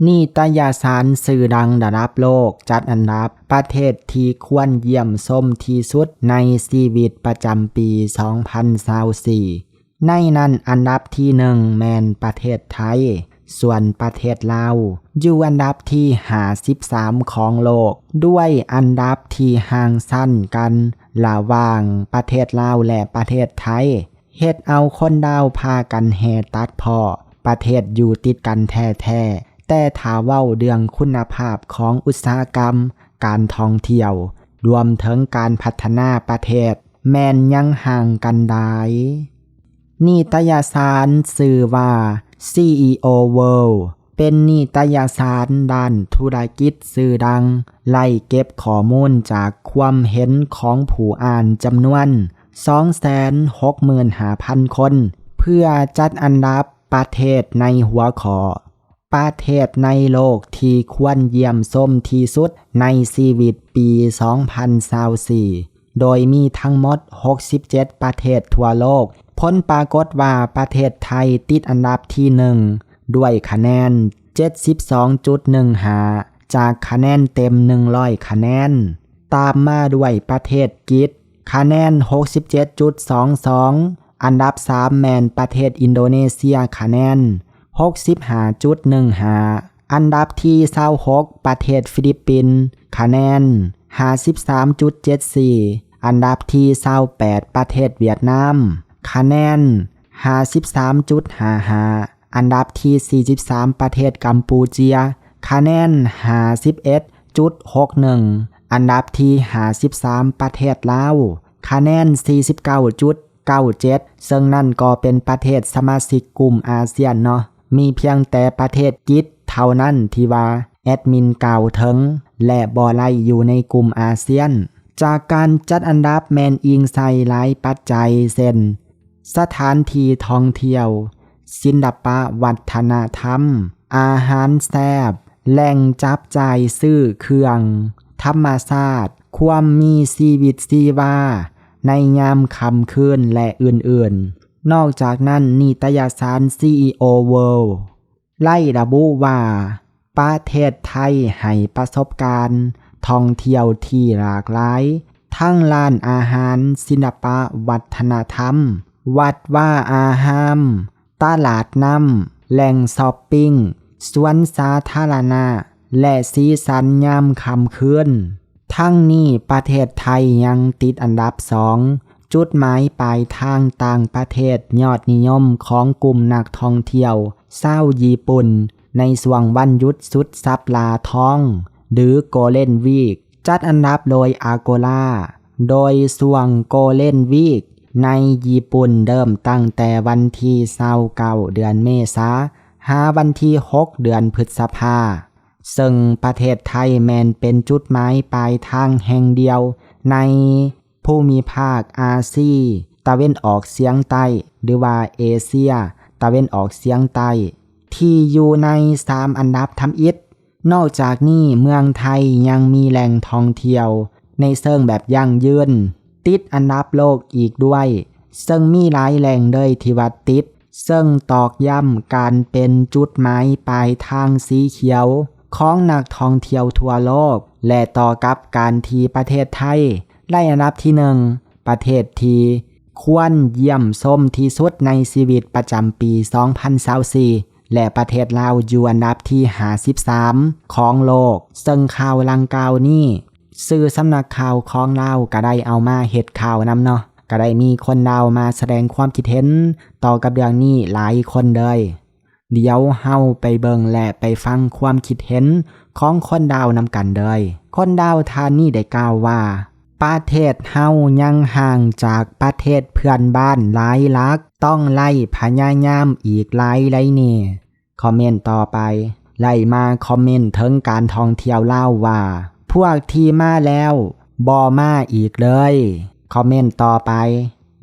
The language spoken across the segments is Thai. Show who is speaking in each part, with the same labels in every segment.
Speaker 1: นิตยสารสื่อดังระดับโลกจัดอันดับประเทศที่ควรเยี่ยมชมที่สุดในชีวิตประจำปี 2024 ในนั้นอันดับที่1แม่นประเทศไทยส่วนประเทศลาวอยู่อันดับที่53ของโลกด้วยอันดับที่ห่างสั้นกันระหว่างประเทศลาวและประเทศไทยเฮ็ดเอาคนดาวพากันแห่ตัดพ้อประเทศอยู่ติดกันแท้ๆแต่ถ้าเว้าเรื่องคุณภาพของอุตสาหกรรมการท่องเที่ยวรวมถึงการพัฒนาประเทศแม่นยังห่างกันได้นิตยสารชื่อว่า CEO World เป็นนิตยสารด้านธุรกิจชื่อดังไล่เก็บข้อมูลจากความเห็นของผู้อ่านจำนวน 265,000 คนเพื่อจัดอันดับประเทศในหัวข้อประเทศในโลกที่ควรเยี่ยมชมที่สุดในชีวิตปี 2024 โดยมีทั้งหมด 67 ประเทศทั่วโลกผลปรากฏว่าประเทศไทยติดอันดับที่1ด้วยคะแนน 72.15 จากคะแนนเต็ม100คะแนนตามมาด้วยประเทศกรีซคะแนน 67.22 อันดับ3แม่นประเทศอินโดนีเซียคะแนน 65.15 อันดับที่26ประเทศฟิลิปปินส์คะแนน 53.74 อันดับที่28ประเทศเวียดนามคะแนน 53.55 อันดับที่43ประเทศกัมพูเชียคะแนน 51.61 อันดับที่53ประเทศลาวคะแนน 49.97 ซึ่งนั่นก็เป็นประเทศสมาชิกกลุ่มอาเซียนเนาะมีเพียงแต่ประเทศกรีซเท่านั้นที่ว่าแอดมินกล่าวถึงและบ่ไล่อยู่ในกลุ่มอาเซียนจากการจัดอันดับแม่นอิงใส่หลายปัจจัยเช่นสถานที่ท่องเที่ยวศิลปะวัฒนธรรมอาหารแซ่บแหล่งจับจ่ายซื้อเครื่องธรรมชาติความมีชีวิตชีวาในยามค่ำคืนและอื่นๆนอกจากนั้นนิตยสาร CEO World ไล่ระบุว่าประเทศไทยให้ประสบการณ์ท่องเที่ยวที่หลากหลายทั้งร้านอาหารศิลปะวัฒนธรรมวัดว่าอาหารตลาดน้ำแหล่งช้อปปิ้งสวนสาธารณะและสีสันยามค่ำคืนทั้งนี้ประเทศไทยยังติดอันดับ2จุดหมายปลายทางต่างประเทศยอดนิยมของกลุ่มนักท่องเที่ยวชาวญี่ปุ่นในช่วงวันหยุดสุดสัปดาห์ทองหรือ Golden Week จัดอันดับโดย Agora โดยช่วง Golden Week ในญี่ปุ่นเริ่มตั้งแต่วันที่29เดือนเมษาหาวันที่6เดือนพฤษภาซึ่งประเทศไทยแม่นเป็นจุดหมายปลายทางแห่งเดียวในภูมิภาคอาเซียตะวันออกเฉียงใต้หรือว่าเอเชียตะวันออกเฉียงใต้ที่อยู่ใน3อันดับทำอิฐนอกจากนี้เมืองไทยยังมีแหล่งท่องเที่ยวในเชิงแบบยั่งยืนติดอันดับโลกอีกด้วยซึ่งมีหลายแหล่งเลยที่ว่าติดซึ่งตอกย้ำการเป็นจุดหมายปลายทางสีเขียวของนักท่องเที่ยวทั่วโลกและต่อกับการที่ประเทศไทยได้อันดับที่1ประเทศที่ควรเยี่ยมชมที่สุดในชีวิตประจำปี 2024 และประเทศลาวอยู่อันดับที่53ของโลกซึ่งข่าวลังกล่าวนี้สื่อสำนักข่าวของลาวก็ได้เอามาเฮ็ดข่าวนำเนาะก็ได้มีคนลาวมาแสดงความคิดเห็นต่อกับเรื่องนี้หลายคนเลยเดี๋ยวเฮาไปเบิ่งและไปฟังความคิดเห็นของคนดาวนำกันเลยคนดาวทานนี่ได้กล่าวว่าประเทศเฮายังห่างจากประเทศเพื่อนบ้านหลายลักต้องไล่พยายามอีกหลายนี่คอมเมนต์ต่อไปไล่มาคอมเมนต์ถึงการท่องเที่ยวลาวว่าพวกที่มาแล้วบ่มาอีกเลยคอมเมนต์ต่อไป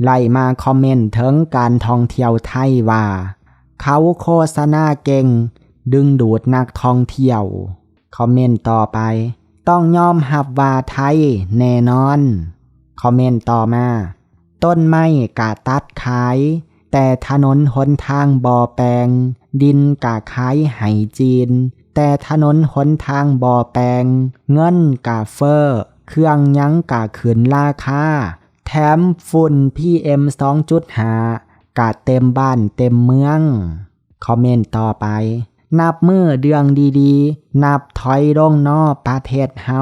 Speaker 1: ไล่มาคอมเมนต์ถึงการท่องเที่ยวไทยว่าเขาโฆษณาเก่งดึงดูดนักท่องเที่ยวคอมเมนต์ต่อไปต้องยอมรับว่าไทยแน่นอนคอมเมนต์ต่อมาต้นไม้กะตัดขายแต่ถนนหนทางบ่อแปลง ดินกะขายให้จีนแต่ถนนหนทางบ่อแปลงเงินกะเฟอ้อเครื่องยังกะขึ้นราคาแถมฝุ่น PM 2.5 กะเต็มบ้านเต็มเมืองคอมเมนต์ต่อไปนับมือเดืองดีๆนับถอยลงนอประเทศเฮา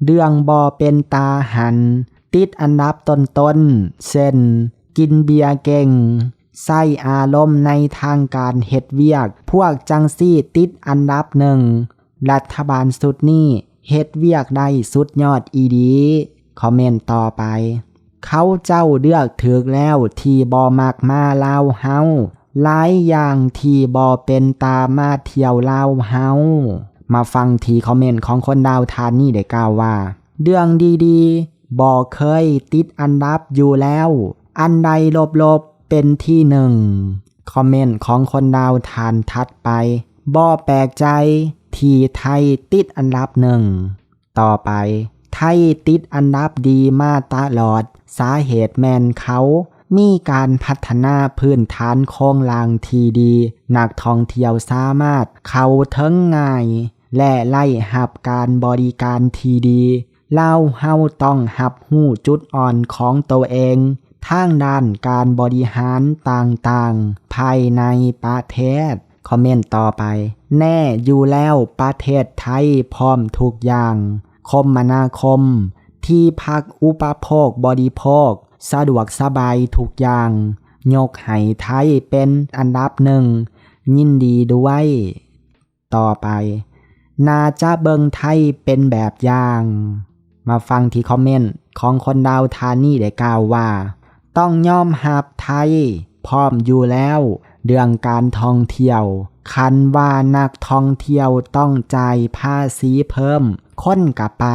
Speaker 1: เดืองบ่เป็นตาหันติดอันดับต้นๆเช่นกินเบียร์เก่งใส่อารมณ์ในทางการเฮ็ดเวียกพวกจังซี่ติดอันดับหนึ่งรัฐบาลสุดนี้เฮ็ดเวียกได้สุดยอดอีดีคอมเมนต์ต่อไปเขาเจ้าเลือกถูกแล้วที่บ่มักมาลาวเฮาหลายอย่างที่บ่เป็นตามาเที่ยวลาวเฮามาฟังที่คอมเมนต์ของคนดาวธานีได้กล่าวว่าเรื่องดีๆบ่เคยติดอันดับอยู่แล้วอันใดลบๆเป็นที่หนึ่งคอมเมนต์ของคนดาวทานทัดไปบ่แปลกใจที่ไทยติดอันดับหนึ่งต่อไปไทยติดอันดับดีมาตลอดสาเหตุแม่นเขามีการพัฒนาพื้นฐานโครงลางที่ดีนักท่องเที่ยวสามารถเข้าถึงง่ายและไล่หับการบริการที่ดีเล่าเฮาต้องหับหู้จุดอ่อนของตัวเองทางด้านการบริหารต่างๆภายในประเทศคอมเมนต์ต่อไปแน่อยู่แล้วประเทศไทยพร้อมทุกอย่างคมนาคมที่พักอุปโภคบริโภคสะดวกสบายทุกอย่างยกให้ไทยเป็นอันดับหนึ่งยินดีด้วยต่อไปน่าจะเบิงไทยเป็นแบบอย่างมาฟังที่คอมเมนต์ของคนดาวธานีได้กล่าวว่าต้องยอมรับไทยพร้อมอยู่แล้วเรื่องการท่องเที่ยวคันว่านักท่องเที่ยวต้องจ่ายภาษีเพิ่มคนกะไป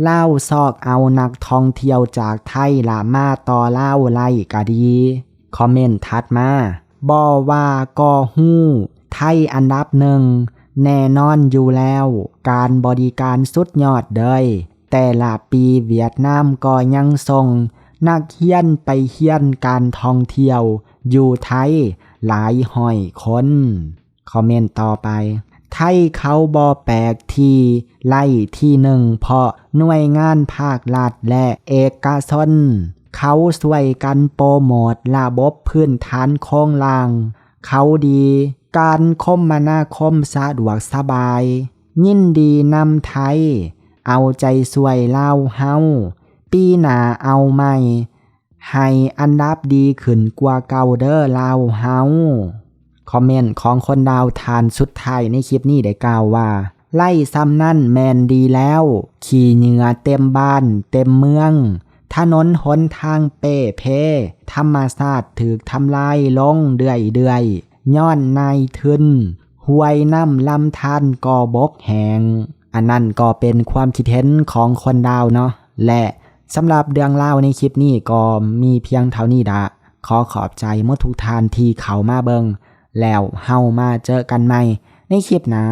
Speaker 1: เล่าซอกเอานักท่องเที่ยวจากไทยละมาต่อเล่าไล่กะดีคอมเมนต์ถัดมาบ่ว่าก็ฮู้ไทยอันดับหนึ่งแน่นอนอยู่แล้วการบริการสุดยอดเลยแต่ละปีเวียดนามก็ยังส่งนักเรียนไปเรียนการท่องเที่ยวอยู่ไทยหลายร้อยคนคอมเมนต์ต่อไปไทยเขาบ่แปลกที่ไล่ที่หนึ่งเพราะหน่วยงานภาครัฐและเอกชนเขาช่วยกันโปรโมทระบบพื้นฐานโครงล่างเขาดีการคมนาคมสะดวกสบายยินดีนำไทยเอาใจช่วยลาวเฮาปีหน้าเอาใหม่ให้อันดับดีขึ้นกว่าเก่าเด้อลาวเฮาคอมเมนต์ของคนดาวทานสุดท้ายในคลิปนี้ได้กล่าวว่าไล่ซ้ำนั่นแมนดีแล้วขี่เหงื่อเต็มบ้านเต็มเมืองถนนหนทางเป้เพธรรมชาติถูกทำลายลงเรื่อยๆย้อนนายทุนห้วยน้ำลำธารก่อบกแหงอันนั้นก็เป็นความคิดเห็นของคนดาวเนาะและสำหรับเรื่องเล่าในคลิปนี้ก็มีเพียงเท่านี้ดะขอขอบใจหมดทุกท่านที่เข้ามาเบิ่งแล้วเฮามาเจอกันใหม่ในคลิปหน้า